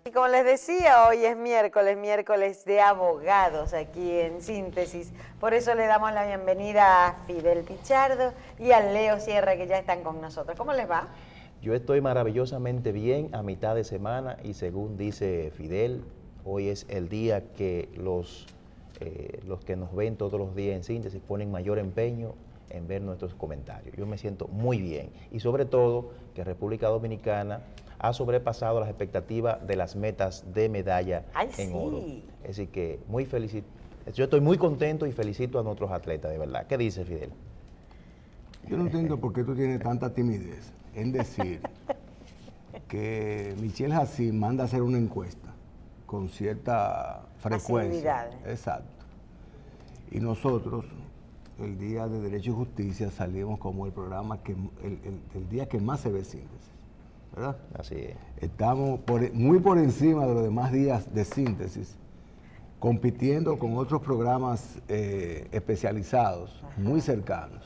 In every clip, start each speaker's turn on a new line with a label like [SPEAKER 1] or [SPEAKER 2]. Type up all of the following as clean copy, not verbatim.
[SPEAKER 1] Y como les decía, hoy es miércoles de abogados aquí en Síntesis. Por eso le damos la bienvenida a Fidel Pichardo y a Leo Sierra, que ya están con nosotros. ¿Cómo les va?
[SPEAKER 2] Yo estoy maravillosamente bien a mitad de semana y según dice Fidel, hoy es el día que los que nos ven todos los días en Síntesis ponen mayor empeño en ver nuestros comentarios. Yo me siento muy bien y sobre todo que República Dominicana ha sobrepasado las expectativas de las metas de medalla en oro. Así que muy felicito. Yo estoy muy contento y felicito a nuestros atletas, de verdad. ¿Qué dice Fidel?
[SPEAKER 3] Yo no entiendo por qué tú tienes tanta timidez en decir que Michelle Hassim manda a hacer una encuesta con cierta frecuencia. Exacto. Y nosotros, el Día de Derecho y Justicia, salimos como el programa que el día que más se ve Síntesis, ¿verdad?
[SPEAKER 2] Así es.
[SPEAKER 3] Estamos muy por encima de los demás días de Síntesis, compitiendo con otros programas especializados, muy cercanos,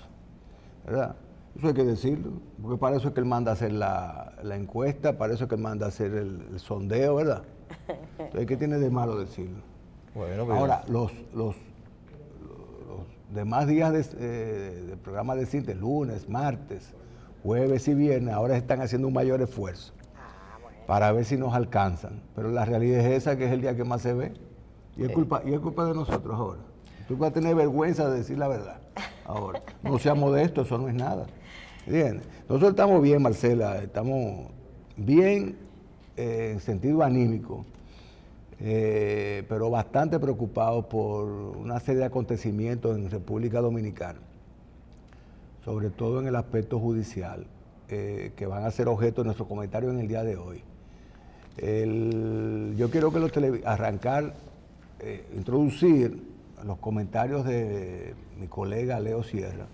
[SPEAKER 3] ¿verdad? Eso hay que decirlo, porque para eso es que él manda a hacer la encuesta, para eso es que él manda a hacer el sondeo, ¿verdad? Entonces, ¿qué tiene de malo decirlo?
[SPEAKER 2] Bueno,
[SPEAKER 3] ahora, los demás días de programa de Síntesis, lunes, martes, jueves y viernes, ahora están haciendo un mayor esfuerzo para ver si nos alcanzan. Pero la realidad es esa, que es el día que más se ve. Y es culpa de nosotros ahora. Tú vas a tener vergüenza de decir la verdad. Ahora, no seas modesto, eso no es nada. Bien, nosotros estamos bien, Marcela, estamos bien en sentido anímico, pero bastante preocupados por una serie de acontecimientos en República Dominicana, sobre todo en el aspecto judicial, que van a ser objeto de nuestro comentario en el día de hoy. Yo quiero que introducir los comentarios de mi colega Leo Sierra,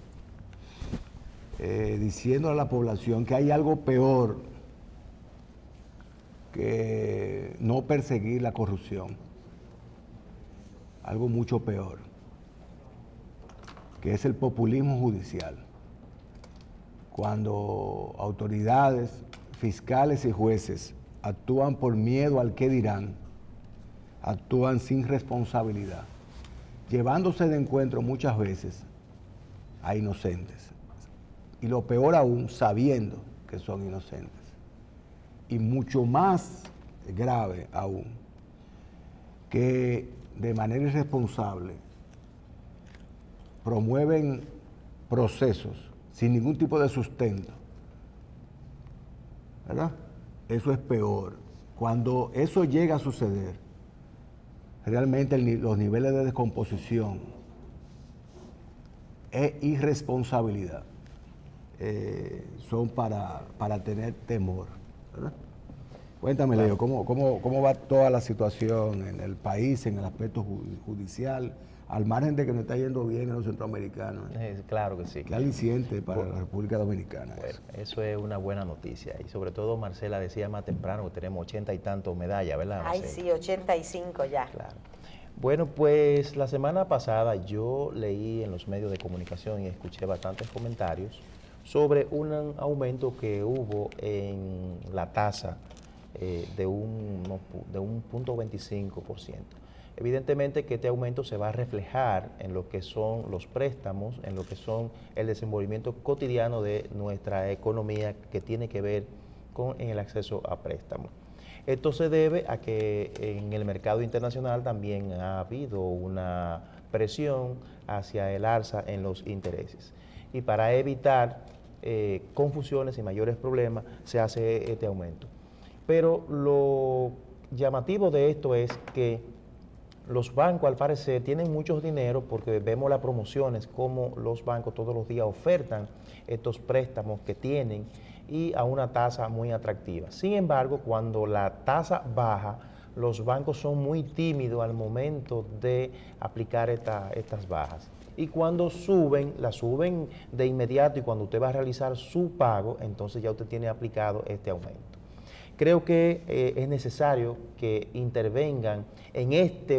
[SPEAKER 3] diciendo a la población que hay algo peor que no perseguir la corrupción, algo mucho peor, que es el populismo judicial. Cuando autoridades, fiscales y jueces actúan por miedo al qué dirán, actúan sin responsabilidad, llevándose de encuentro muchas veces a inocentes. Y lo peor aún, sabiendo que son inocentes. Y mucho más grave aún, que de manera irresponsable promueven procesos sin ningún tipo de sustento, ¿verdad? Eso es peor. Cuando eso llega a suceder, realmente los niveles de descomposición e irresponsabilidad son para tener temor, ¿verdad? Cuéntame, Leo, ¿cómo va toda la situación en el país, en el aspecto judicial, al margen de que nos está yendo bien en los centroamericanos?
[SPEAKER 2] Claro que sí.
[SPEAKER 3] Qué aliciente para la República Dominicana.
[SPEAKER 2] Bueno, eso es una buena noticia. Y sobre todo, Marcela decía más temprano que tenemos 80 y tantos medallas, ¿verdad, Marcela?
[SPEAKER 1] Ay, sí, 85 ya.
[SPEAKER 2] Claro. Bueno, pues la semana pasada yo leí en los medios de comunicación y escuché bastantes comentarios sobre un aumento que hubo en la tasa de un 0.25%. Evidentemente que este aumento se va a reflejar en lo que son los préstamos, en lo que son el desenvolvimiento cotidiano de nuestra economía, que tiene que ver con el acceso a préstamos. Esto se debe a que en el mercado internacional también ha habido una presión hacia el alza en los intereses. Y para evitar confusiones y mayores problemas se hace este aumento. Pero lo llamativo de esto es que los bancos, al parecer, tienen mucho dinero, porque vemos las promociones, como los bancos todos los días ofertan estos préstamos que tienen y a una tasa muy atractiva. Sin embargo, cuando la tasa baja, los bancos son muy tímidos al momento de aplicar estas bajas. Y cuando suben, la suben de inmediato, y cuando usted va a realizar su pago, entonces ya usted tiene aplicado este aumento. Creo que es necesario que intervengan en esta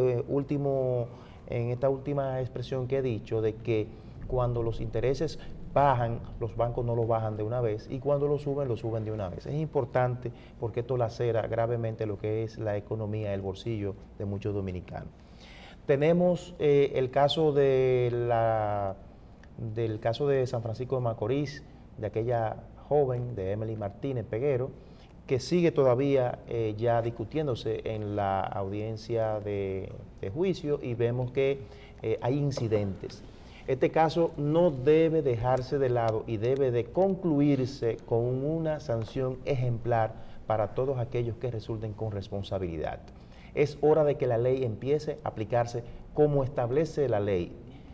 [SPEAKER 2] última expresión que he dicho, de que cuando los intereses bajan, los bancos no lo bajan de una vez y cuando lo suben de una vez. Es importante porque esto lacera gravemente lo que es la economía, el bolsillo de muchos dominicanos. Tenemos el caso del caso de San Francisco de Macorís, de aquella joven, de Emily Martínez Peguero, que sigue todavía ya discutiéndose en la audiencia de juicio y vemos que hay incidentes. Este caso no debe dejarse de lado y debe de concluirse con una sanción ejemplar para todos aquellos que resulten con responsabilidad. Es hora de que la ley empiece a aplicarse como establece la ley,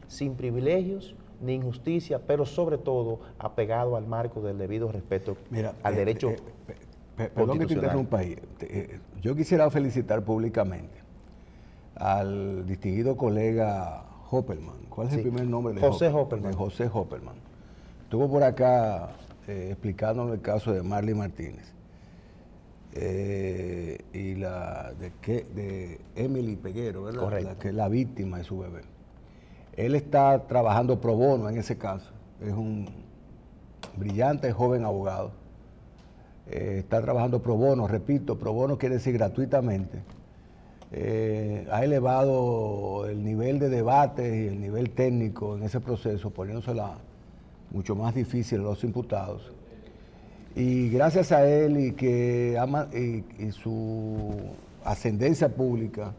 [SPEAKER 2] sin privilegios ni injusticia, pero sobre todo apegado al marco del debido respeto al derecho
[SPEAKER 3] perdón que te interrumpa ahí. Yo quisiera felicitar públicamente al distinguido colega Hoppelman. ¿Cuál es el primer nombre de
[SPEAKER 2] José Hoppelman?
[SPEAKER 3] José Hoppelman. Estuvo por acá explicándonos el caso de Marley Martínez y de Emily Peguero, ¿verdad?
[SPEAKER 2] Correcto.
[SPEAKER 3] Que es la víctima de su bebé. Él está trabajando pro bono en ese caso. Es un brillante joven abogado. Está trabajando pro bono, repito, pro bono quiere decir gratuitamente. Ha elevado el nivel de debate y el nivel técnico en ese proceso, poniéndosela mucho más difícil a los imputados. Y gracias a él y su ascendencia pública,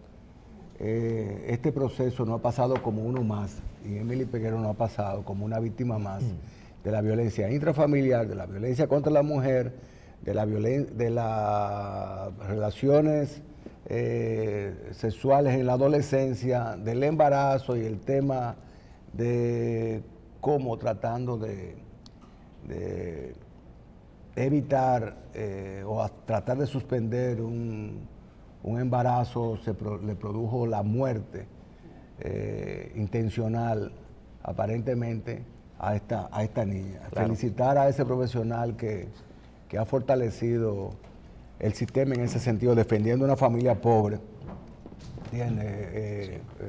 [SPEAKER 3] este proceso no ha pasado como uno más, y Emily Peguero no ha pasado como una víctima más de la violencia intrafamiliar, de la violencia contra la mujer, de las relaciones sexuales en la adolescencia, del embarazo y el tema de cómo tratando de evitar o tratar de suspender un embarazo le produjo la muerte intencional aparentemente a esta niña. Claro. Felicitar a ese profesional que ha fortalecido el sistema en ese sentido, defendiendo una familia pobre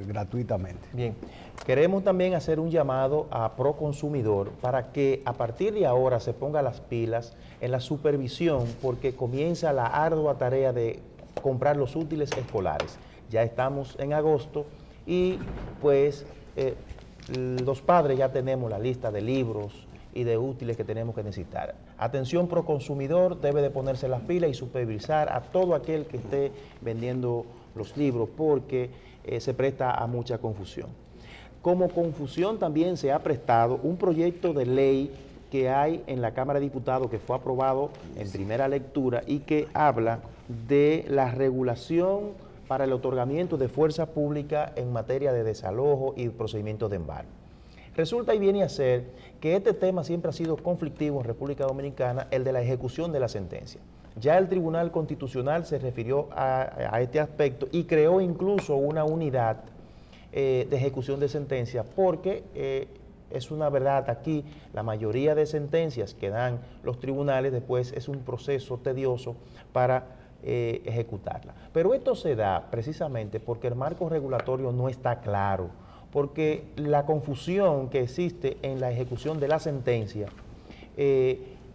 [SPEAKER 3] gratuitamente.
[SPEAKER 2] Bien, queremos también hacer un llamado a Proconsumidor para que a partir de ahora se ponga las pilas en la supervisión, porque comienza la ardua tarea de comprar los útiles escolares. Ya estamos en agosto y pues los padres ya tenemos la lista de libros y de útiles que tenemos que necesitar. Atención, Proconsumidor debe de ponerse las pilas y supervisar a todo aquel que esté vendiendo los libros, porque se presta a mucha confusión. Como confusión también se ha prestado un proyecto de ley que hay en la Cámara de Diputados que fue aprobado en primera lectura y que habla de la regulación para el otorgamiento de fuerza pública en materia de desalojo y procedimientos de embargo. Resulta y viene a ser que este tema siempre ha sido conflictivo en República Dominicana, el de la ejecución de la sentencia. Ya el Tribunal Constitucional se refirió a este aspecto y creó incluso una unidad de ejecución de sentencias, porque es una verdad aquí, la mayoría de sentencias que dan los tribunales después es un proceso tedioso para ejecutarla. Pero esto se da precisamente porque el marco regulatorio no está claro, porque la confusión que existe en la ejecución de la sentencia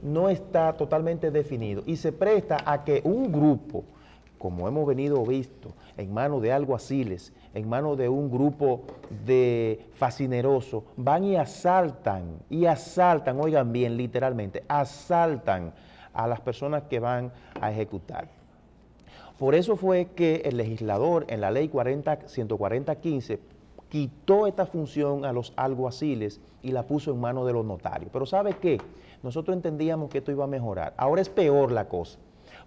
[SPEAKER 2] no está totalmente definido y se presta a que un grupo, como hemos venido visto, en manos de alguaciles, en manos de un grupo de fascinerosos, van y asaltan, oigan bien, literalmente, asaltan a las personas que van a ejecutar. Por eso fue que el legislador en la ley 140-15 quitó esta función a los alguaciles y la puso en manos de los notarios. Pero ¿sabe qué? Nosotros entendíamos que esto iba a mejorar. Ahora es peor la cosa,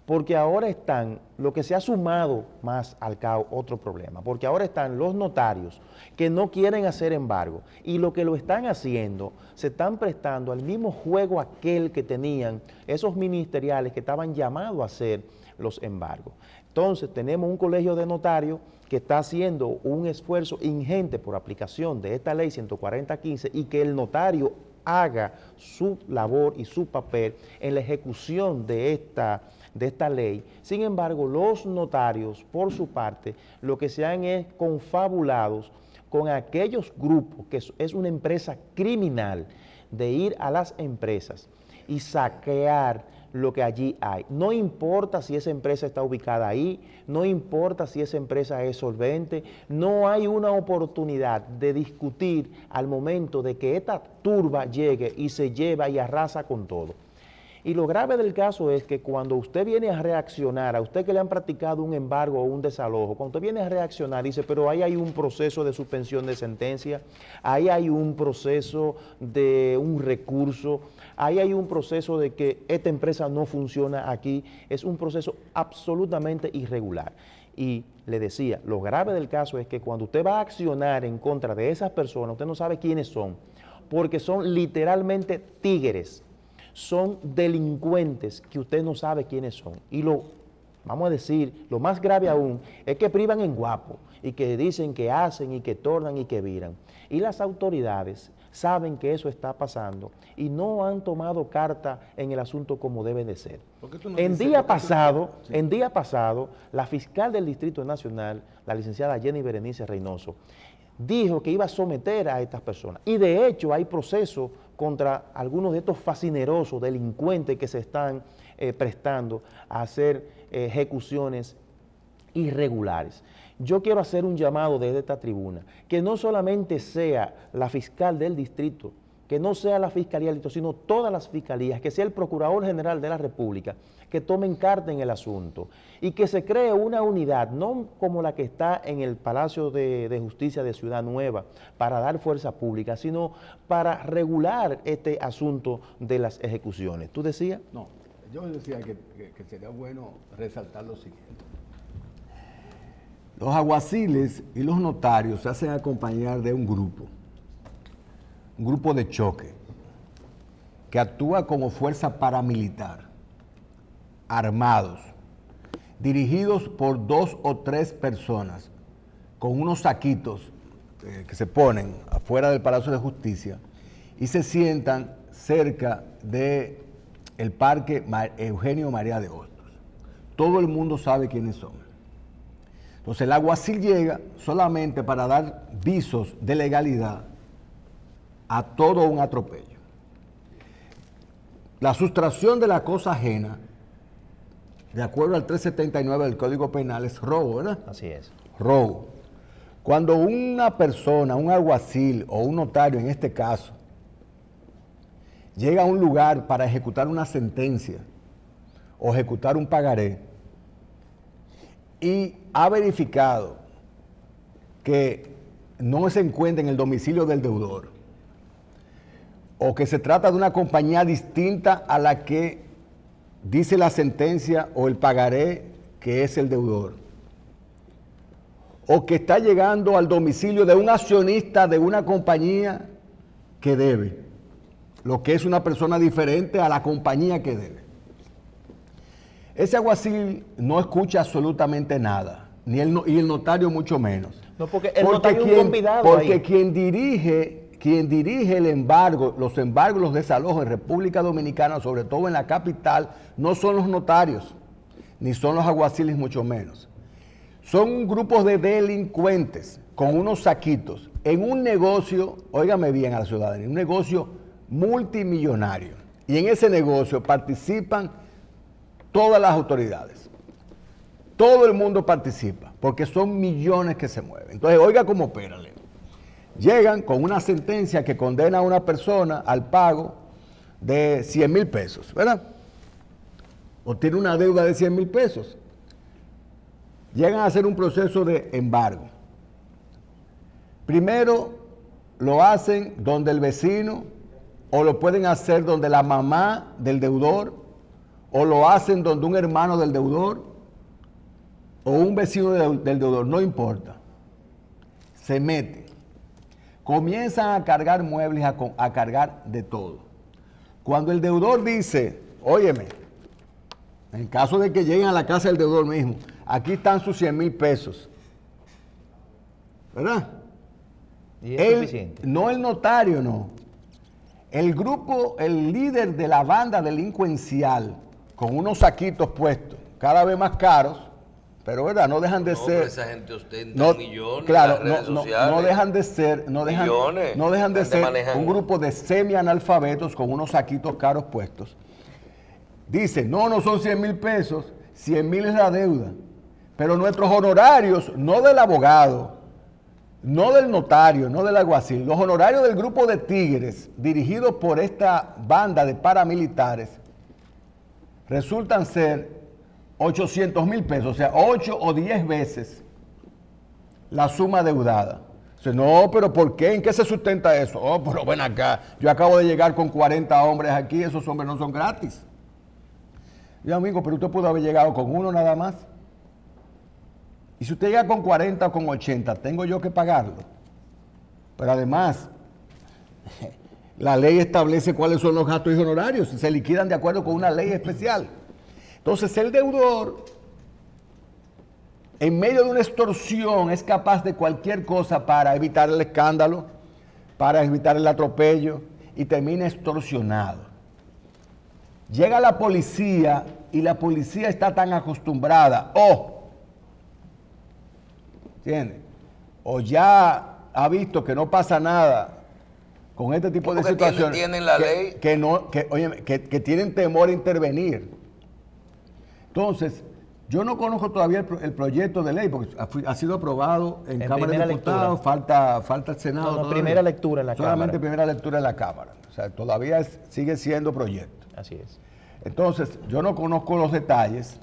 [SPEAKER 2] porque ahora están, lo que se ha sumado más al caos, otro problema, porque ahora están los notarios que no quieren hacer embargo y lo que lo están haciendo, se están prestando al mismo juego aquel que tenían esos ministeriales que estaban llamados a hacer los embargos. Entonces tenemos un colegio de notarios que está haciendo un esfuerzo ingente por aplicación de esta ley 140-15 y que el notario haga su labor y su papel en la ejecución de esta ley. Sin embargo, los notarios, por su parte, lo que se han es confabulados con aquellos grupos, que es una empresa criminal de ir a las empresas y saquear lo que allí hay. No importa si esa empresa está ubicada ahí, no importa si esa empresa es solvente, no hay una oportunidad de discutir al momento de que esta turba llegue y se lleva y arrasa con todo. Y lo grave del caso es que cuando usted viene a reaccionar, a usted que le han practicado un embargo o un desalojo, cuando usted viene a reaccionar, dice, pero ahí hay un proceso de suspensión de sentencia, ahí hay un proceso de un recurso, ahí hay un proceso de que esta empresa no funciona aquí, es un proceso absolutamente irregular. Y le decía, lo grave del caso es que cuando usted va a accionar en contra de esas personas, usted no sabe quiénes son, porque son literalmente tigres, son delincuentes que usted no sabe quiénes son. Y vamos a decir, lo más grave aún es que privan en guapo y que dicen que hacen y que tornan y que viran. Y las autoridades saben que eso está pasando y no han tomado carta en el asunto como debe de ser. En día pasado, la fiscal del Distrito Nacional, la licenciada Jenny Berenice Reynoso, dijo que iba a someter a estas personas. Y de hecho hay procesos contra algunos de estos fascinerosos delincuentes que se están prestando a hacer ejecuciones irregulares. Yo quiero hacer un llamado desde esta tribuna, que no solamente sea la fiscal del distrito, que no sea la Fiscalía del Distrito, sino todas las fiscalías, que sea el Procurador General de la República, que tomen carta en el asunto y que se cree una unidad, no como la que está en el Palacio de Justicia de Ciudad Nueva, para dar fuerza pública, sino para regular este asunto de las ejecuciones. ¿Tú decías?
[SPEAKER 3] No, yo decía que sería bueno resaltar lo siguiente. Los alguaciles y los notarios se hacen acompañar de un grupo de choque, que actúa como fuerza paramilitar, armados, dirigidos por 2 o 3 personas, con unos saquitos que se ponen afuera del Palacio de Justicia y se sientan cerca del Parque Eugenio María de Hostos. Todo el mundo sabe quiénes son. Entonces el alguacil llega solamente para dar visos de legalidad a todo un atropello. La sustracción de la cosa ajena, de acuerdo al 379 del Código Penal, es robo, ¿verdad?
[SPEAKER 2] Así es.
[SPEAKER 3] Robo. Cuando una persona, un alguacil o un notario en este caso, llega a un lugar para ejecutar una sentencia o ejecutar un pagaré y ha verificado que no se encuentra en el domicilio del deudor, o que se trata de una compañía distinta a la que dice la sentencia o el pagaré que es el deudor, o que está llegando al domicilio de un accionista de una compañía que debe, lo que es una persona diferente a la compañía que debe. Ese alguacil no escucha absolutamente nada, y el notario mucho menos.
[SPEAKER 2] No, porque el notario es un convidado ahí.
[SPEAKER 3] Porque quien dirige el embargo, los embargos, los desalojos en República Dominicana, sobre todo en la capital, no son los notarios, ni son los alguaciles, mucho menos. Son grupos de delincuentes con unos saquitos en un negocio, óigame bien a la ciudadanía, un negocio multimillonario. Y en ese negocio participan todas las autoridades. Todo el mundo participa, porque son millones que se mueven. Entonces, oiga cómo operan. Llegan con una sentencia que condena a una persona al pago de 100,000 pesos, ¿verdad? O tiene una deuda de 100,000 pesos. Llegan a hacer un proceso de embargo. Primero lo hacen donde el vecino, o lo pueden hacer donde la mamá del deudor, o lo hacen donde un hermano del deudor, o un vecino del deudor, no importa. Se meten. Comienzan a cargar muebles, a cargar de todo. Cuando el deudor dice, óyeme, en caso de que lleguen a la casa del deudor mismo, aquí están sus 100,000 pesos, ¿verdad?
[SPEAKER 2] ¿Y es suficiente?
[SPEAKER 3] No el notario, no. El grupo, el líder de la banda delincuencial, con unos saquitos puestos, cada vez más caros, pero verdad, no dejan de ser.
[SPEAKER 4] Pero esa gente ostenta millones
[SPEAKER 3] claro,
[SPEAKER 4] en las redes sociales.
[SPEAKER 3] no dejan de ser, no dejan de ser un grupo de semi-analfabetos con unos saquitos caros puestos. Dicen, no son 100,000 pesos, 100,000 es la deuda. Pero nuestros honorarios, no del abogado, no del notario, no del alguacil, los honorarios del grupo de tigres, dirigidos por esta banda de paramilitares, resultan ser 800,000 pesos, o sea, 8 o 10 veces la suma deudada. Dice, no, pero ¿por qué? ¿En qué se sustenta eso? Oh, pero ven acá, yo acabo de llegar con 40 hombres aquí, esos hombres no son gratis. Y amigo, pero usted pudo haber llegado con uno nada más. Y si usted llega con 40 o con 80, tengo yo que pagarlo. Pero además, la ley establece cuáles son los gastos y honorarios, y se liquidan de acuerdo con una ley especial. Entonces, el deudor, en medio de una extorsión, es capaz de cualquier cosa para evitar el escándalo, para evitar el atropello, y termina extorsionado. Llega la policía, y la policía está tan acostumbrada, ¿entiendes? O ya ha visto que no pasa nada con este tipo de situaciones.
[SPEAKER 4] Tienen la ley.
[SPEAKER 3] Que tienen temor a intervenir. Entonces, yo no conozco todavía el proyecto de ley, porque ha sido aprobado en Cámara de Diputados, falta el Senado.
[SPEAKER 2] No, primera lectura en la Cámara.
[SPEAKER 3] Solamente primera lectura en la Cámara. O sea, todavía sigue siendo proyecto.
[SPEAKER 2] Así es.
[SPEAKER 3] Entonces, yo no conozco los detalles,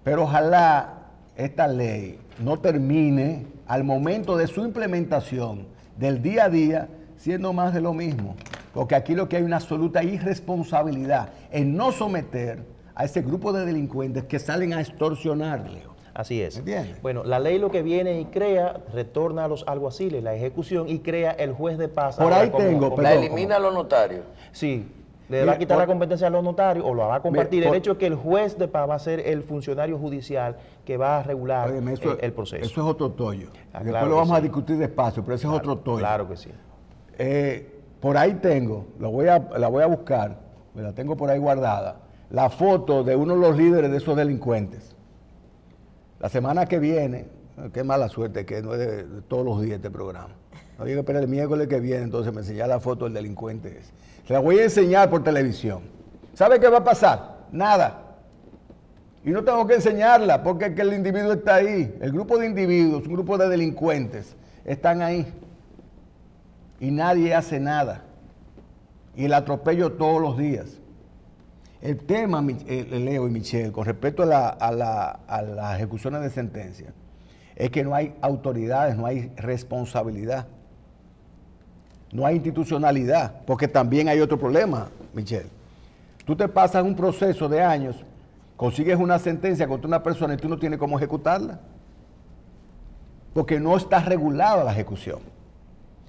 [SPEAKER 3] pero ojalá esta ley no termine al momento de su implementación del día a día siendo más de lo mismo. Porque aquí lo que hay una absoluta irresponsabilidad en no someter a ese grupo de delincuentes que salen a extorsionar, Leo.
[SPEAKER 2] Así es.
[SPEAKER 3] ¿Entiendes?
[SPEAKER 2] Bueno, la ley lo que viene y crea, retorna a los alguaciles la ejecución y crea el juez de paz.
[SPEAKER 3] Por ahí tengo,
[SPEAKER 4] la elimina a los notarios.
[SPEAKER 2] Sí. Le va a quitar la competencia a los notarios o lo va a compartir. El hecho es que el juez de paz va a ser el funcionario judicial que va a regular el proceso. Eso
[SPEAKER 3] es otro tollo.
[SPEAKER 2] Después
[SPEAKER 3] claro lo vamos a discutir despacio, pero ese es otro tollo.
[SPEAKER 2] Claro que sí.
[SPEAKER 3] Por ahí tengo, la voy a buscar, me la tengo por ahí guardada, la foto de uno de los líderes de esos delincuentes. La semana que viene, qué mala suerte que no es de todos los días este programa. No digo, pero el miércoles que viene, entonces me enseña la foto del delincuente ese. Se la voy a enseñar por televisión. ¿Sabe qué va a pasar? Nada. Y no tengo que enseñarla porque es que el individuo está ahí. El grupo de individuos, un grupo de delincuentes, están ahí. Y nadie hace nada. Y el atropello todos los días. El tema, Leo y Michelle, con respecto a las ejecuciones de sentencia, es que no hay autoridades, no hay responsabilidad. No hay institucionalidad, porque también hay otro problema, Michelle. Tú te pasas un proceso de años, consigues una sentencia contra una persona y tú no tienes cómo ejecutarla, porque no está regulada la ejecución.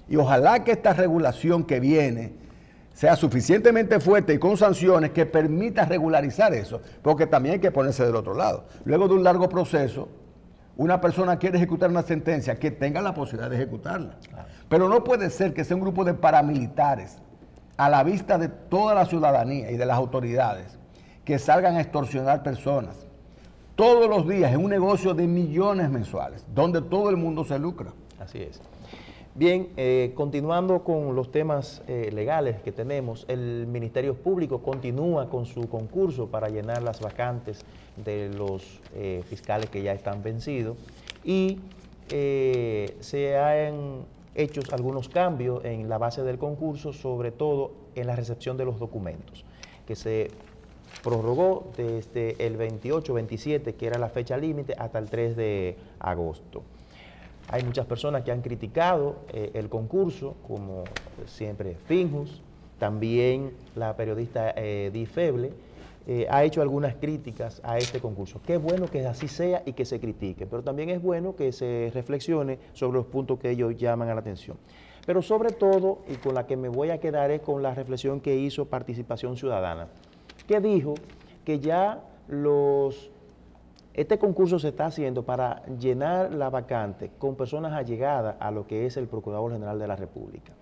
[SPEAKER 3] Y ojalá que esta regulación que viene sea suficientemente fuerte y con sanciones que permita regularizar eso, porque también hay que ponerse del otro lado. Luego de un largo proceso, una persona quiere ejecutar una sentencia, que tenga la posibilidad de ejecutarla. Claro. Pero no puede ser que sea un grupo de paramilitares a la vista de toda la ciudadanía y de las autoridades que salgan a extorsionar personas todos los días en un negocio de millones mensuales, donde todo el mundo se lucra.
[SPEAKER 2] Así es. Bien, continuando con los temas legales que tenemos, el Ministerio Público continúa con su concurso para llenar las vacantes de los fiscales que ya están vencidos y se han hecho algunos cambios en la base del concurso, sobre todo en la recepción de los documentos, que se prorrogó desde el 28-27, que era la fecha límite, hasta el 3 de agosto. Hay muchas personas que han criticado el concurso, como siempre Finjus, también la periodista Di Feble, ha hecho algunas críticas a este concurso. Qué bueno que así sea y que se critique, pero también es bueno que se reflexione sobre los puntos que ellos llaman a la atención. Pero sobre todo, y con la que me voy a quedar es con la reflexión que hizo Participación Ciudadana, que dijo que ya este concurso se está haciendo para llenar la vacante con personas allegadas a lo que es el Procurador General de la República.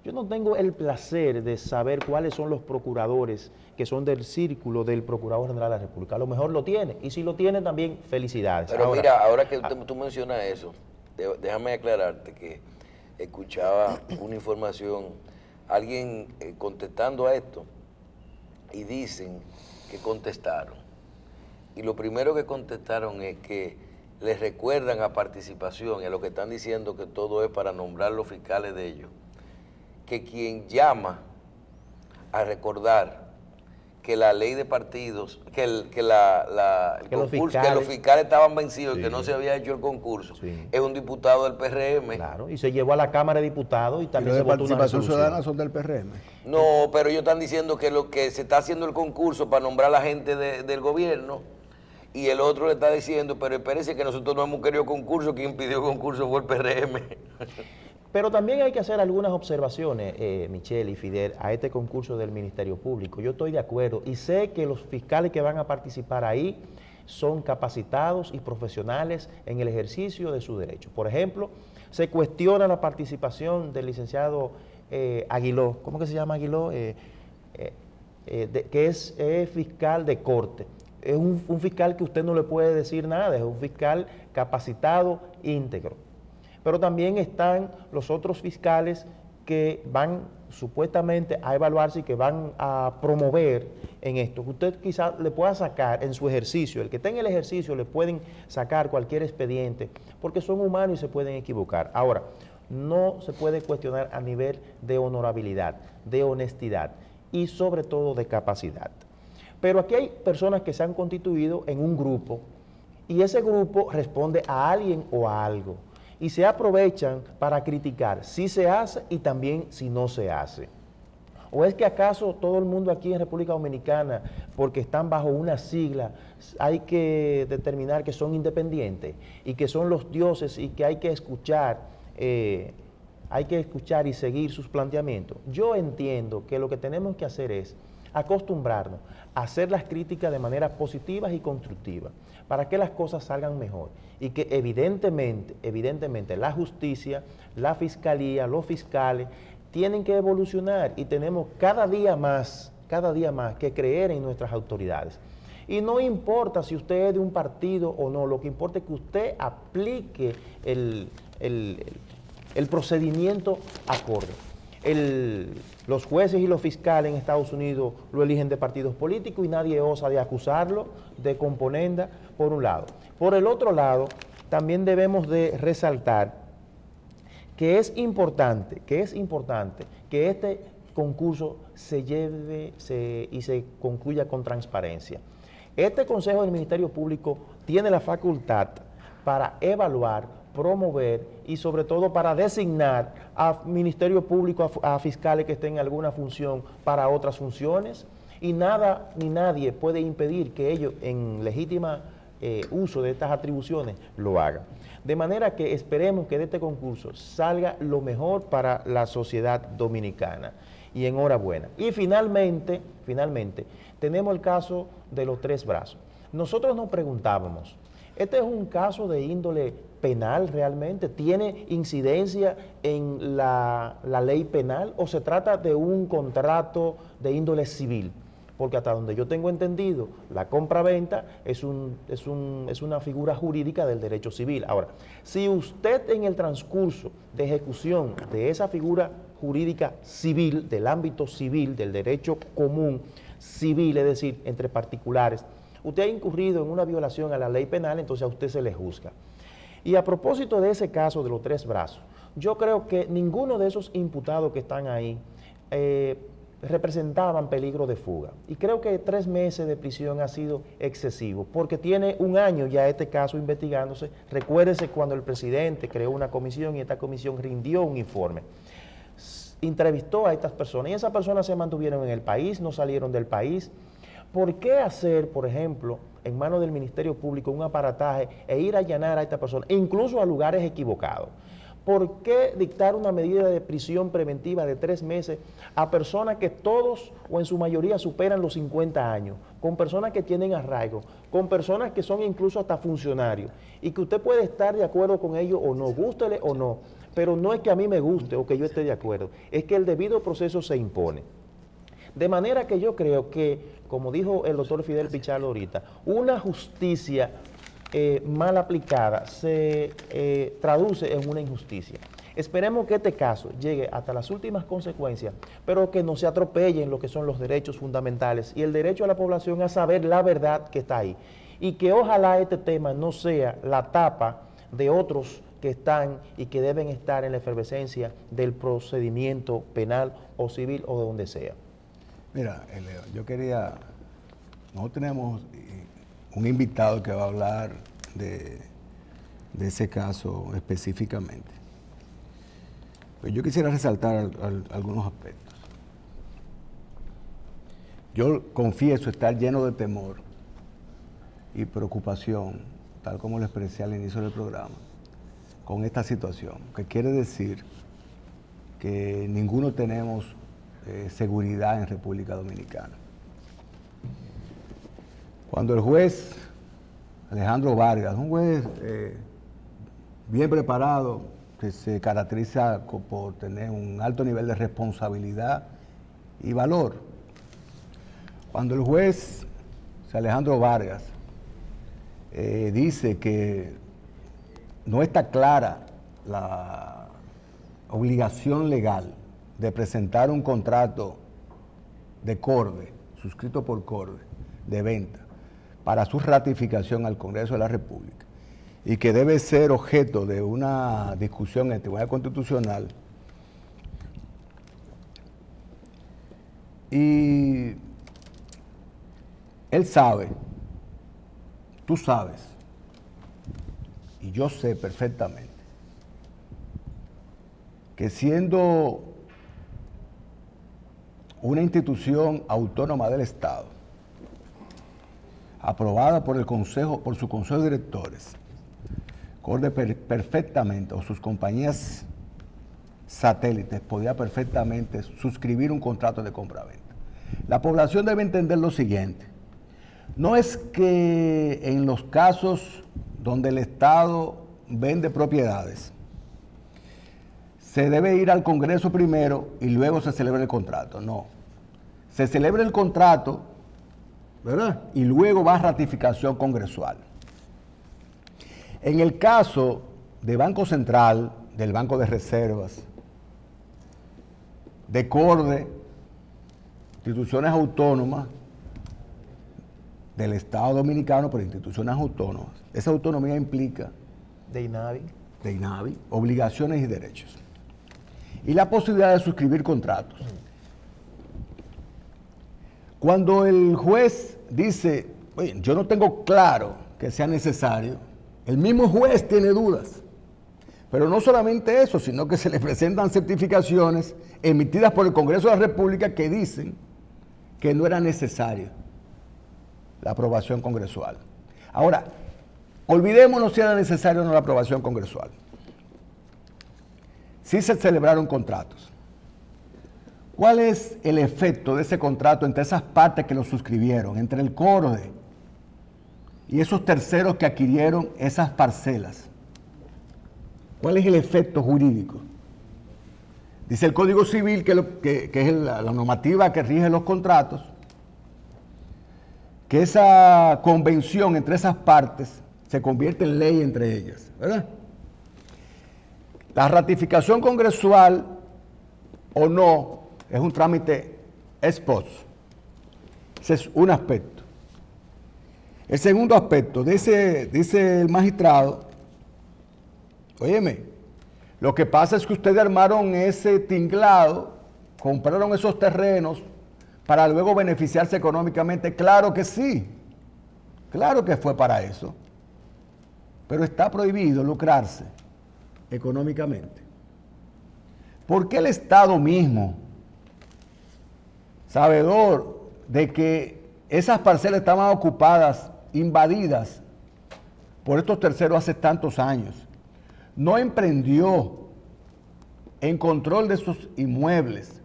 [SPEAKER 2] Yo no tengo el placer de saber cuáles son los procuradores que son del círculo del Procurador General de la República. A lo mejor lo tiene, y si lo tiene también, felicidades.
[SPEAKER 4] Pero mira, ahora que tú mencionas eso, déjame aclararte que escuchaba una información, alguien contestando a esto, y dicen que contestaron. Y lo primero que contestaron es que les recuerdan a participación, y a lo que están diciendo que todo es para nombrar los fiscales de ellos, que quien llama a recordar que la ley de partidos, que los fiscales estaban vencidos, sí, que no se había hecho el concurso, sí, es un diputado del PRM.
[SPEAKER 2] Claro, y se llevó a la Cámara de Diputados y también
[SPEAKER 3] se
[SPEAKER 2] votó una
[SPEAKER 3] Participación Ciudadana son del PRM.
[SPEAKER 4] No, pero ellos están diciendo que lo que se está haciendo el concurso para nombrar a la gente del gobierno, y el otro le está diciendo, pero espérense que nosotros no hemos querido concurso, quien pidió concurso fue el PRM.
[SPEAKER 2] Pero también hay que hacer algunas observaciones, Michelle y Fidel, a este concurso del Ministerio Público. Yo estoy de acuerdo y sé que los fiscales que van a participar ahí son capacitados y profesionales en el ejercicio de su derecho. Por ejemplo, se cuestiona la participación del licenciado Aguiló, ¿cómo que se llama Aguiló? Que es fiscal de corte. Es un fiscal que usted no le puede decir nada, es un fiscal capacitado, íntegro. Pero también están los otros fiscales que van supuestamente a evaluarse y que van a promover en esto, que usted quizás le pueda sacar en su ejercicio, el que esté en el ejercicio le pueden sacar cualquier expediente, porque son humanos y se pueden equivocar. Ahora, no se puede cuestionar a nivel de honorabilidad, de honestidad y sobre todo de capacidad. Pero aquí hay personas que se han constituido en un grupo y ese grupo responde a alguien o a algo. Y se aprovechan para criticar si se hace y también si no se hace. ¿O es que acaso todo el mundo aquí en República Dominicana, porque están bajo una sigla, hay que determinar que son independientes y que son los dioses y que hay que escuchar y seguir sus planteamientos? Yo entiendo que lo que tenemos que hacer es acostumbrarnos a hacer las críticas de manera positiva y constructiva para que las cosas salgan mejor y que evidentemente la justicia, la fiscalía, los fiscales tienen que evolucionar y tenemos cada día más que creer en nuestras autoridades. Y no importa si usted es de un partido o no, lo que importa es que usted aplique el procedimiento acorde. Los jueces y los fiscales en Estados Unidos lo eligen de partidos políticos y nadie osa de acusarlo de componenda, por un lado. Por el otro lado, también debemos de resaltar que es importante que este concurso se lleve y se concluya con transparencia. Este Consejo del Ministerio Público tiene la facultad para evaluar, promover y sobre todo para designar a Ministerio Público, a fiscales que estén en alguna función para otras funciones, y nada ni nadie puede impedir que ellos en legítima uso de estas atribuciones lo hagan. De manera que esperemos que de este concurso salga lo mejor para la sociedad dominicana. Y enhorabuena. Y finalmente, tenemos el caso de los 3 brazos. Nosotros nos preguntábamos, ¿este es un caso de índole penal realmente? ¿Tiene incidencia en la ley penal o se trata de un contrato de índole civil? Porque hasta donde yo tengo entendido, la compra-venta es una figura jurídica del derecho civil. Ahora, si usted en el transcurso de ejecución de esa figura jurídica civil, del ámbito civil, del derecho común civil, es decir, entre particulares, usted ha incurrido en una violación a la ley penal, entonces a usted se le juzga. Y a propósito de ese caso de los 3 brazos, yo creo que ninguno de esos imputados que están ahí representaban peligro de fuga. Y creo que 3 meses de prisión ha sido excesivo, porque tiene 1 año ya este caso investigándose. Recuérdese cuando el presidente creó una comisión y esta comisión rindió un informe. Entrevistó a estas personas y esas personas se mantuvieron en el país, no salieron del país. ¿Por qué hacer, por ejemplo, en manos del Ministerio Público un aparataje e ir a allanar a esta persona, incluso a lugares equivocados? ¿Por qué dictar una medida de prisión preventiva de 3 meses a personas que todos o en su mayoría superan los 50 años, con personas que tienen arraigo, con personas que son incluso hasta funcionarios y que usted puede estar de acuerdo con ellos o no, gústele o no, pero no es que a mí me guste o que yo esté de acuerdo, es que el debido proceso se impone. De manera que yo creo que, como dijo el doctor Fidel Pichardo ahorita, una justicia mal aplicada se traduce en una injusticia. Esperemos que este caso llegue hasta las últimas consecuencias, pero que no se atropellen lo que son los derechos fundamentales y el derecho a la población a saber la verdad que está ahí. Y que ojalá este tema no sea la tapa de otros que están y que deben estar en la efervescencia del procedimiento penal o civil o de donde sea.
[SPEAKER 3] Mira, Leo, nosotros tenemos un invitado que va a hablar de ese caso específicamente. Pero yo quisiera resaltar algunos aspectos. Yo confieso estar lleno de temor y preocupación, tal como lo expresé al inicio del programa, con esta situación, que quiere decir que ninguno tenemos seguridad en República Dominicana. Cuando el juez Alejandro Vargas, un juez bien preparado, que se caracteriza por tener un alto nivel de responsabilidad y valor, cuando el juez Alejandro Vargas dice que no está clara la obligación legal de presentar un contrato de CORDE, suscrito por CORDE, de venta, para su ratificación al Congreso de la República, y que debe ser objeto de una discusión en el Tribunal Constitucional, y él sabe, tú sabes, y yo sé perfectamente, que siendo una institución autónoma del Estado, aprobada por el Consejo, por su Consejo de Directores, CORDE perfectamente, o sus compañías satélites, podía perfectamente suscribir un contrato de compra-venta. La población debe entender lo siguiente: no es que en los casos donde el Estado vende propiedades, se debe ir al Congreso primero y luego se celebra el contrato. No. Se celebra el contrato, ¿verdad? Y luego va a ratificación congresual. En el caso de Banco Central, del Banco de Reservas, de CORDE, instituciones autónomas del Estado Dominicano, pero instituciones autónomas, esa autonomía implica
[SPEAKER 2] De
[SPEAKER 3] INAVI, obligaciones y derechos. Y la posibilidad de suscribir contratos. Cuando el juez dice, oye, yo no tengo claro que sea necesario, el mismo juez tiene dudas. Pero no solamente eso, sino que se le presentan certificaciones emitidas por el Congreso de la República que dicen que no era necesario la aprobación congresual. Ahora, olvidémonos si era necesario o no la aprobación congresual. Sí se celebraron contratos. ¿Cuál es el efecto de ese contrato entre esas partes que lo suscribieron, entre el CORDE y esos terceros que adquirieron esas parcelas? ¿Cuál es el efecto jurídico? Dice el Código Civil, que es la normativa que rige los contratos, que esa convención entre esas partes se convierte en ley entre ellas, ¿verdad? La ratificación congresual o no es un trámite ex post. Ese es un aspecto. El segundo aspecto, dice el magistrado, óyeme, lo que pasa es que ustedes armaron ese tinglado, compraron esos terrenos para luego beneficiarse económicamente. Claro que sí, claro que fue para eso, pero está prohibido lucrarse económicamente. ¿Por qué el Estado mismo, sabedor de que esas parcelas estaban ocupadas, invadidas por estos terceros hace tantos años, no emprendió en control de esos inmuebles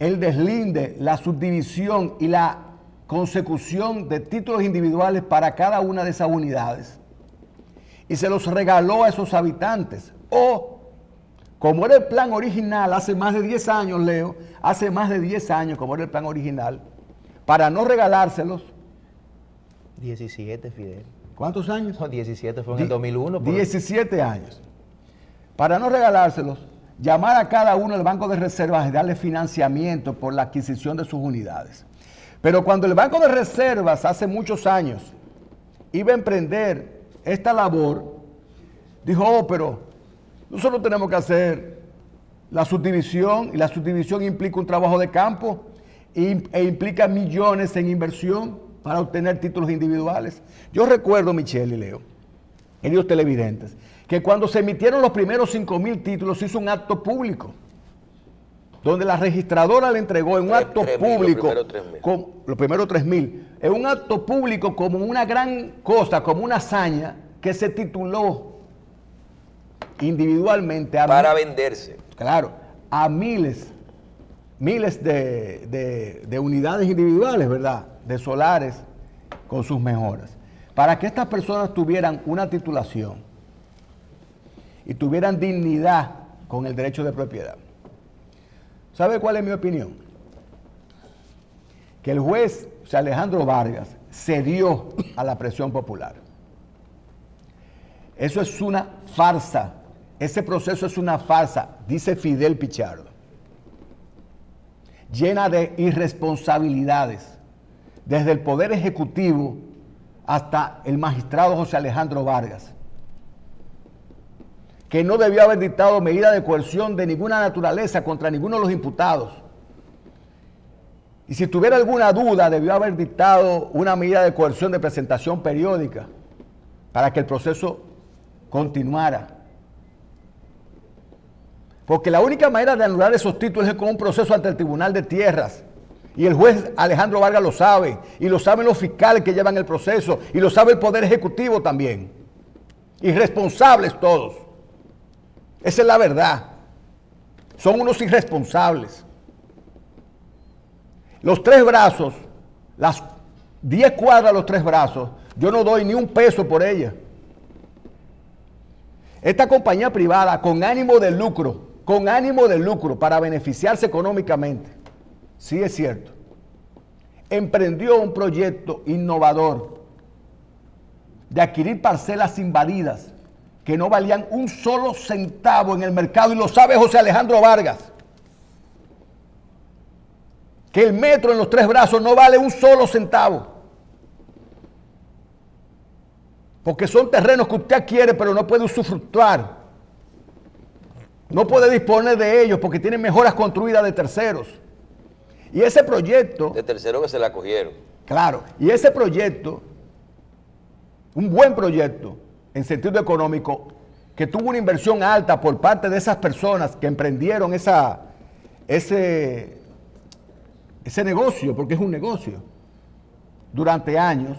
[SPEAKER 3] el deslinde, la subdivisión y la consecución de títulos individuales para cada una de esas unidades y se los regaló a esos habitantes O, como era el plan original hace más de 10 años, Leo, hace más de 10 años, como era el plan original, para no regalárselos.
[SPEAKER 2] 17, Fidel.
[SPEAKER 3] ¿Cuántos años?
[SPEAKER 2] No, 17 fue en el 2001.
[SPEAKER 3] 17 años. Para no regalárselos, llamar a cada uno del Banco de Reservas y darle financiamiento por la adquisición de sus unidades. Pero cuando el Banco de Reservas hace muchos años iba a emprender esta labor, dijo, oh, pero nosotros tenemos que hacer la subdivisión, y la subdivisión implica un trabajo de campo e implica millones en inversión para obtener títulos individuales. Yo recuerdo, Michelle y Leo, queridos televidentes, que cuando se emitieron los primeros 5,000 títulos se hizo un acto público, donde la registradora le entregó en un acto público, los primeros 3,000, en un acto público como una gran cosa, como una hazaña, que se tituló individualmente
[SPEAKER 4] para venderse.
[SPEAKER 3] Claro, a miles de unidades individuales, ¿verdad? De solares con sus mejoras. Para que estas personas tuvieran una titulación y tuvieran dignidad con el derecho de propiedad. ¿Sabe cuál es mi opinión? Que el juez José Alejandro Vargas cedió a la presión popular. Eso es una farsa. Ese proceso es una farsa, dice Fidel Pichardo, llena de irresponsabilidades, desde el Poder Ejecutivo hasta el magistrado José Alejandro Vargas, que no debió haber dictado medida de coerción de ninguna naturaleza contra ninguno de los imputados. Y si tuviera alguna duda, debió haber dictado una medida de coerción de presentación periódica para que el proceso continuara. Porque la única manera de anular esos títulos es con un proceso ante el Tribunal de Tierras. Y el juez Alejandro Vargas lo sabe, y lo saben los fiscales que llevan el proceso, y lo sabe el Poder Ejecutivo también. Irresponsables todos. Esa es la verdad. Son unos irresponsables. Los 3 brazos, las 10 cuadras, los 3 brazos, yo no doy ni un peso por ella. Esta compañía privada, con ánimo de lucro, para beneficiarse económicamente, sí es cierto, emprendió un proyecto innovador de adquirir parcelas invadidas que no valían un solo centavo en el mercado, y lo sabe José Alejandro Vargas, que el metro en los 3 brazos no vale un solo centavo, porque son terrenos que usted adquiere pero no puede usufructuar, no puede disponer de ellos porque tienen mejoras construidas de terceros. Y ese proyecto...
[SPEAKER 4] De terceros que se la cogieron.
[SPEAKER 3] Claro, y ese proyecto, un buen proyecto en sentido económico, que tuvo una inversión alta por parte de esas personas que emprendieron ese negocio, porque es un negocio, durante años,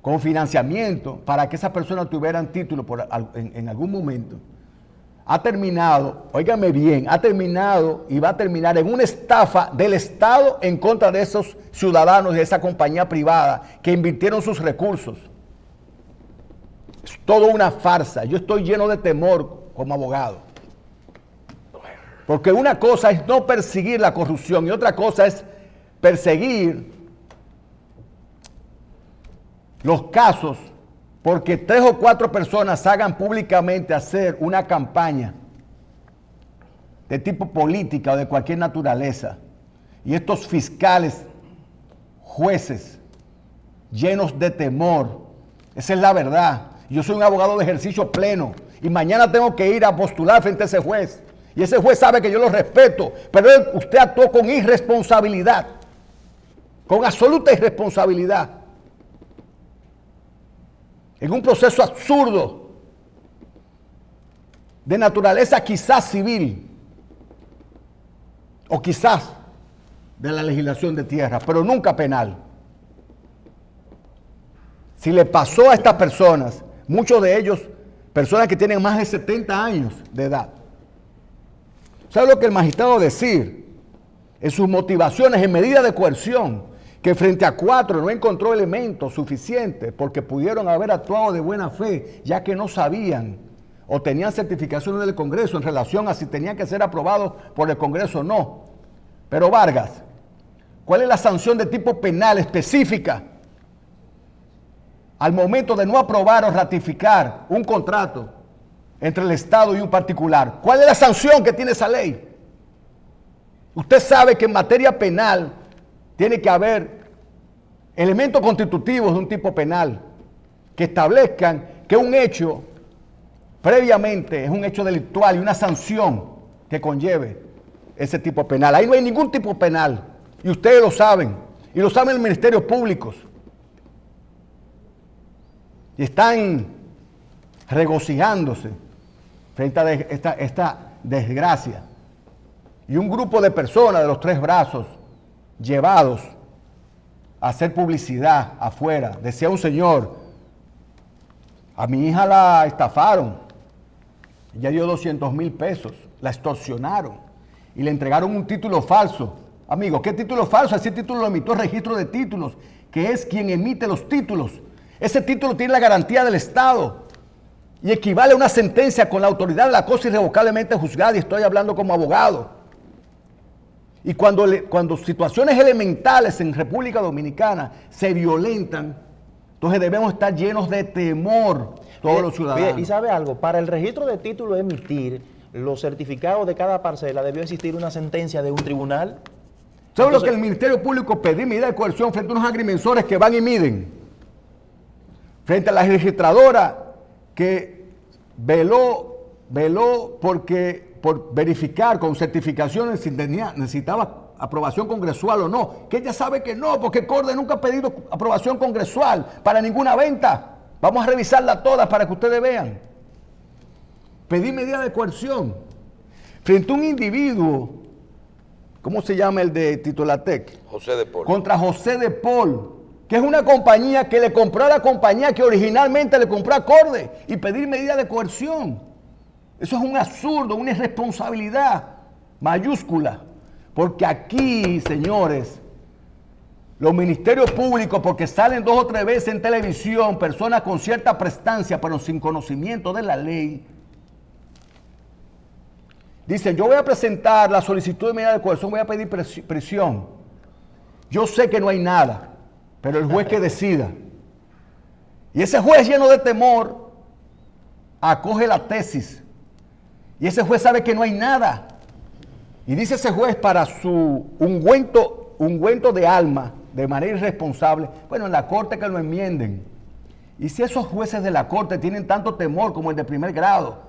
[SPEAKER 3] con financiamiento para que esas personas tuvieran título en algún momento, ha terminado, óigame bien, ha terminado y va a terminar en una estafa del Estado en contra de esos ciudadanos de esa compañía privada que invirtieron sus recursos. Es todo una farsa. Yo estoy lleno de temor como abogado. Porque una cosa es no perseguir la corrupción y otra cosa es perseguir los casos porque 3 o 4 personas hagan públicamente hacer una campaña de tipo política o de cualquier naturaleza. Y estos fiscales, jueces, llenos de temor. Esa es la verdad. Yo soy un abogado de ejercicio pleno y mañana tengo que ir a postular frente a ese juez. Y ese juez sabe que yo lo respeto, pero usted actuó con irresponsabilidad, con absoluta irresponsabilidad, en un proceso absurdo, de naturaleza quizás civil, o quizás de la legislación de tierra, pero nunca penal. Si le pasó a estas personas, muchos de ellos, personas que tienen más de 70 años de edad, ¿sabe lo que el magistrado decir? En sus motivaciones, en medida de coerción, que frente a 4 no encontró elementos suficientes porque pudieron haber actuado de buena fe, ya que no sabían o tenían certificaciones del Congreso en relación a si tenían que ser aprobados por el Congreso o no. Pero Vargas, ¿cuál es la sanción de tipo penal específica al momento de no aprobar o ratificar un contrato entre el Estado y un particular? ¿Cuál es la sanción que tiene esa ley? Usted sabe que en materia penal tiene que haber elementos constitutivos de un tipo penal que establezcan que un hecho previamente es un hecho delictual y una sanción que conlleve ese tipo penal. Ahí no hay ningún tipo penal y ustedes lo saben, y lo saben los ministerios públicos. Y están regocijándose frente a esta desgracia. Y un grupo de personas de los tres brazos llevados a hacer publicidad afuera. Decía un señor, a mi hija la estafaron, ella dio 200,000 pesos, la extorsionaron y le entregaron un título falso. Amigo, ¿qué título falso? Ese título lo emitió el registro de títulos, que es quien emite los títulos. Ese título tiene la garantía del Estado y equivale a una sentencia con la autoridad de la cosa irrevocablemente juzgada, y estoy hablando como abogado. Y cuando situaciones elementales en República Dominicana se violentan, entonces debemos estar llenos de temor todos los ciudadanos.
[SPEAKER 2] Y sabe algo, para el registro de título emitir los certificados de cada parcela debió existir una sentencia de un tribunal.
[SPEAKER 3] ¿Sabe lo que el Ministerio Público pedía medida de coerción frente a unos agrimensores que van y miden? Frente a la registradora que veló por verificar con certificaciones si necesitaba aprobación congresual o no, que ella sabe que no, porque CORDE nunca ha pedido aprobación congresual para ninguna venta. Vamos a revisarla todas para que ustedes vean. Pedí medida de coerción frente a un individuo, ¿cómo se llama el de Titulatec?
[SPEAKER 4] José de Paul.
[SPEAKER 3] Contra José de Paul, que es una compañía que le compró a la compañía que originalmente le compró a CORDE, y pedir medida de coerción. Eso es un absurdo, una irresponsabilidad mayúscula. Porque aquí, señores, los ministerios públicos, porque salen 2 o 3 veces en televisión, personas con cierta prestancia, pero sin conocimiento de la ley, dicen, yo voy a presentar la solicitud de medida de coerción, voy a pedir prisión. Yo sé que no hay nada, pero el juez que decida. Y ese juez, lleno de temor, acoge la tesis. Y ese juez sabe que no hay nada. Y dice ese juez, para su ungüento de alma, de manera irresponsable, bueno, en la corte que lo enmienden. Y si esos jueces de la corte tienen tanto temor como el de primer grado,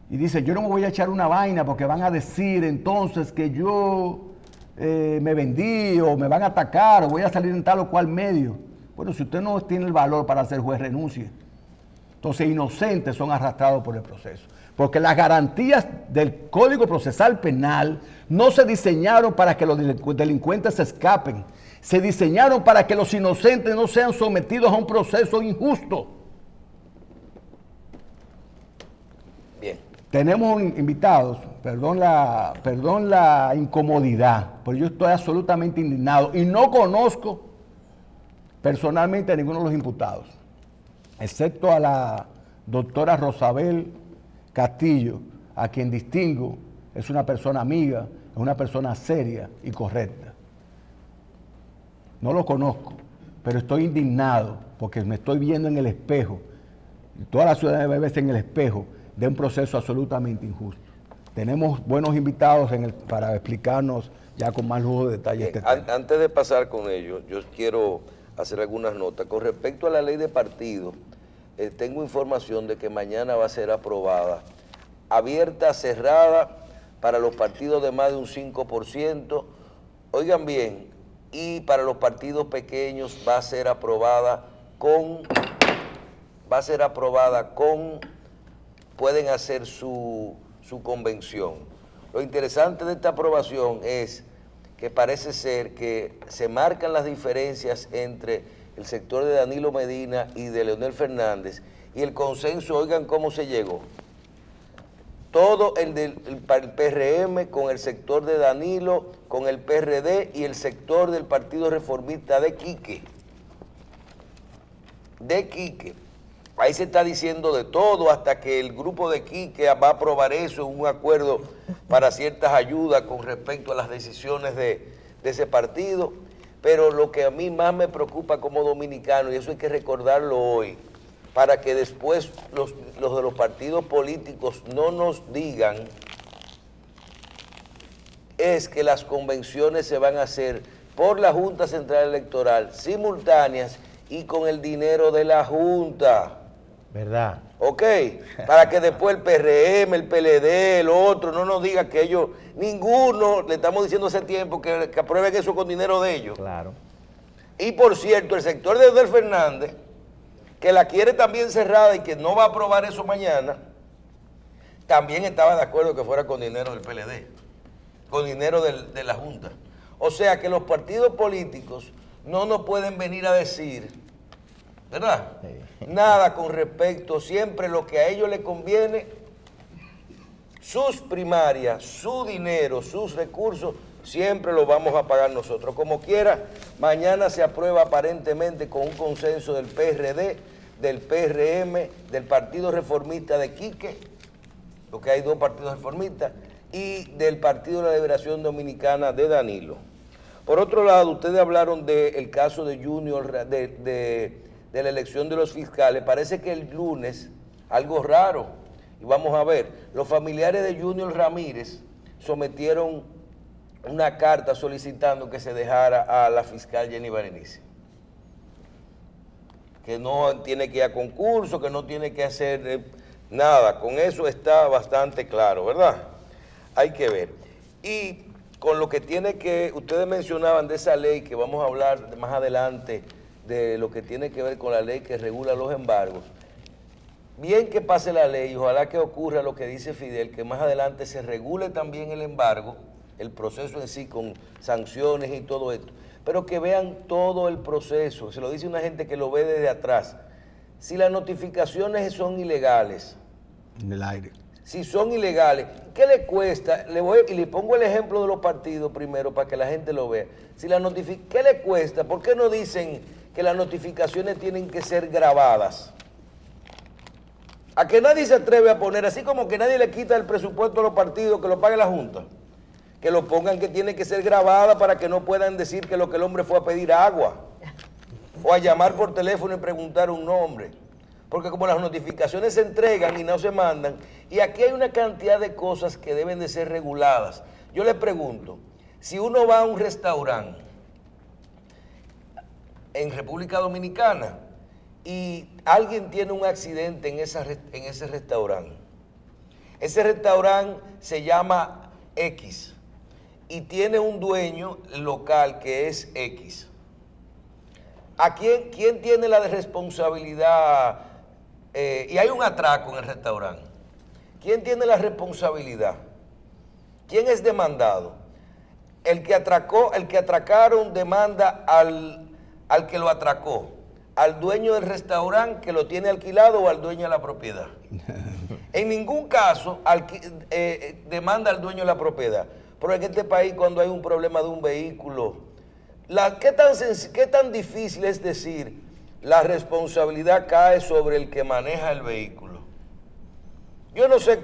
[SPEAKER 3] y dice, yo no me voy a echar una vaina porque van a decir entonces que yo me vendí, o me van a atacar, o voy a salir en tal o cual medio. Bueno, si usted no tiene el valor para ser juez, renuncie. Entonces, inocentes son arrastrados por el proceso. Porque las garantías del Código Procesal Penal no se diseñaron para que los delincuentes se escapen. Se diseñaron para que los inocentes no sean sometidos a un proceso injusto.
[SPEAKER 4] Bien.
[SPEAKER 3] Tenemos invitados, perdón la incomodidad, pero yo estoy absolutamente indignado y no conozco personalmente a ninguno de los imputados, excepto a la doctora Rosabel Castillo, a quien distingo, es una persona amiga, es una persona seria y correcta. No lo conozco, pero estoy indignado porque me estoy viendo en el espejo, y toda la ciudad debe verse en el espejo de un proceso absolutamente injusto. Tenemos buenos invitados para explicarnos ya con más lujo de detalle este tema.
[SPEAKER 4] Antes de pasar con ello, yo quiero hacer algunas notas. Con respecto a la ley de partidos, tengo información de que mañana va a ser aprobada, abierta, cerrada, para los partidos de más de un 5%. Oigan bien, y para los partidos pequeños va a ser aprobada con, pueden hacer su convención. Lo interesante de esta aprobación es que parece ser que se marcan las diferencias entre el sector de Danilo Medina y de Leonel Fernández, y el consenso, oigan cómo se llegó. Todo el PRM con el sector de Danilo, con el PRD y el sector del Partido Reformista de Quique. Ahí se está diciendo de todo hasta que el grupo de Quique va a aprobar eso, un acuerdo para ciertas ayudas con respecto a las decisiones de ese partido. Pero lo que a mí más me preocupa como dominicano, y eso hay que recordarlo hoy, para que después los de los partidos políticos no nos digan, es que las convenciones se van a hacer por la Junta Central Electoral, simultáneas y con el dinero de la Junta.
[SPEAKER 2] ¿Verdad?
[SPEAKER 4] Ok, para que después el PRM, el PLD, el otro, no nos diga que ellos, ninguno, le estamos diciendo hace tiempo que aprueben eso con dinero de ellos.
[SPEAKER 2] Claro.
[SPEAKER 4] Y por cierto, el sector de Odel Fernández, que la quiere también cerrada y que no va a aprobar eso mañana, también estaba de acuerdo que fuera con dinero del PLD, con dinero de la Junta. O sea que los partidos políticos no nos pueden venir a decir, ¿verdad? Sí. Nada con respecto, siempre lo que a ellos les conviene, sus primarias, su dinero, sus recursos, siempre lo vamos a pagar nosotros. Como quiera, mañana se aprueba aparentemente con un consenso del PRD, del PRM, del Partido Reformista de Quique, porque hay dos partidos reformistas, y del Partido de la Liberación Dominicana de Danilo. Por otro lado, ustedes hablaron del caso de Junior, de la elección de los fiscales. Parece que el lunes, algo raro, y vamos a ver, los familiares de Junior Ramírez sometieron una carta solicitando que se dejara a la fiscal Jenny Berenice, que no tiene que ir a concurso, que no tiene que hacer nada. Con eso está bastante claro, ¿verdad? Hay que ver. Y con lo que tiene que, ustedes mencionaban de esa ley, que vamos a hablar más adelante, de lo que tiene que ver con la ley que regula los embargos. Bien que pase la ley, ojalá que ocurra lo que dice Fidel, que más adelante se regule también el embargo, el proceso en sí con sanciones y todo esto, pero que vean todo el proceso. Se lo dice una gente que lo ve desde atrás. Si las notificaciones son ilegales,
[SPEAKER 3] en el aire,
[SPEAKER 4] si son ilegales, ¿qué le cuesta? Y le pongo el ejemplo de los partidos primero para que la gente lo vea. Si ¿qué le cuesta? ¿Por qué no dicen que las notificaciones tienen que ser grabadas? A que nadie se atreve a poner, así como que nadie le quita el presupuesto a los partidos, que lo pague la Junta, que lo pongan que tiene que ser grabada para que no puedan decir que lo que el hombre fue a pedir agua o a llamar por teléfono y preguntar un nombre. Porque como las notificaciones se entregan y no se mandan, y aquí hay una cantidad de cosas que deben de ser reguladas. Yo le pregunto, si uno va a un restaurante en República Dominicana y alguien tiene un accidente en ese restaurante, ese restaurante se llama X y tiene un dueño local que es X. ¿A quién tiene la responsabilidad? Y hay un atraco en el restaurante. ¿Quién tiene la responsabilidad? ¿Quién es demandado? El que atracaron demanda al que lo atracó, al dueño del restaurante que lo tiene alquilado o al dueño de la propiedad. En ningún caso demanda al dueño de la propiedad. Pero en este país, cuando hay un problema de un vehículo, ¿qué tan difícil es decir la responsabilidad cae sobre el que maneja el vehículo? Yo no sé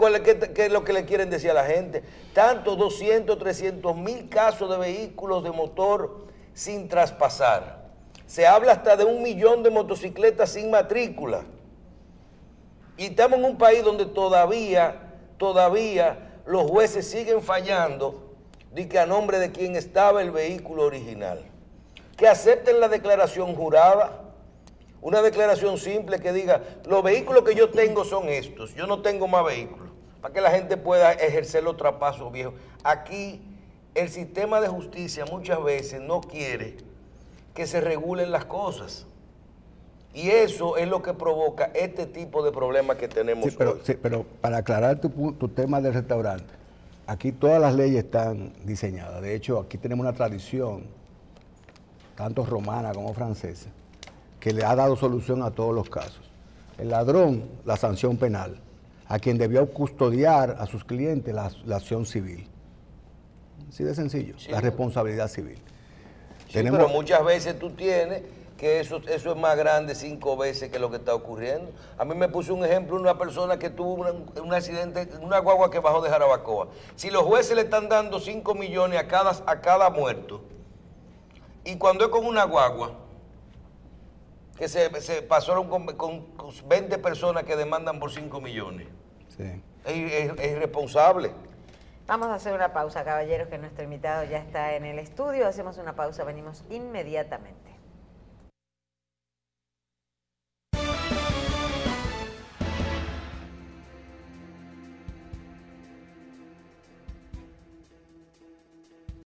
[SPEAKER 4] qué es lo que le quieren decir a la gente. Tanto 200, 300 mil casos de vehículos de motor sin traspasar. Se habla hasta de 1 millón de motocicletas sin matrícula. Y estamos en un país donde todavía los jueces siguen fallando de que a nombre de quién estaba el vehículo original. Que acepten la declaración jurada. Una declaración simple que diga, los vehículos que yo tengo son estos, yo no tengo más vehículos, para que la gente pueda ejercer los traspasos viejos. Aquí el sistema de justicia muchas veces no quiere que se regulen las cosas. Y eso es lo que provoca este tipo de problemas que tenemos hoy.
[SPEAKER 3] Pero para aclarar tu tema del restaurante, aquí todas las leyes están diseñadas. De hecho, aquí tenemos una tradición, tanto romana como francesa, que le ha dado solución a todos los casos. El ladrón, la sanción penal. A quien debió custodiar a sus clientes, la acción civil. Así de sencillo, sí, la responsabilidad civil.
[SPEAKER 4] Sí, pero muchas veces tú tienes que eso es más grande 5 veces que lo que está ocurriendo. A mí me puso un ejemplo una persona que tuvo un accidente, una guagua que bajó de Jarabacoa. Si los jueces le están dando 5 millones a cada muerto, y cuando es con una guagua, que se pasaron con 20 personas que demandan por 5 millones.
[SPEAKER 3] Sí.
[SPEAKER 4] Es irresponsable.
[SPEAKER 1] Vamos a hacer una pausa, caballeros, que nuestro invitado ya está en el estudio. Hacemos una pausa, venimos inmediatamente.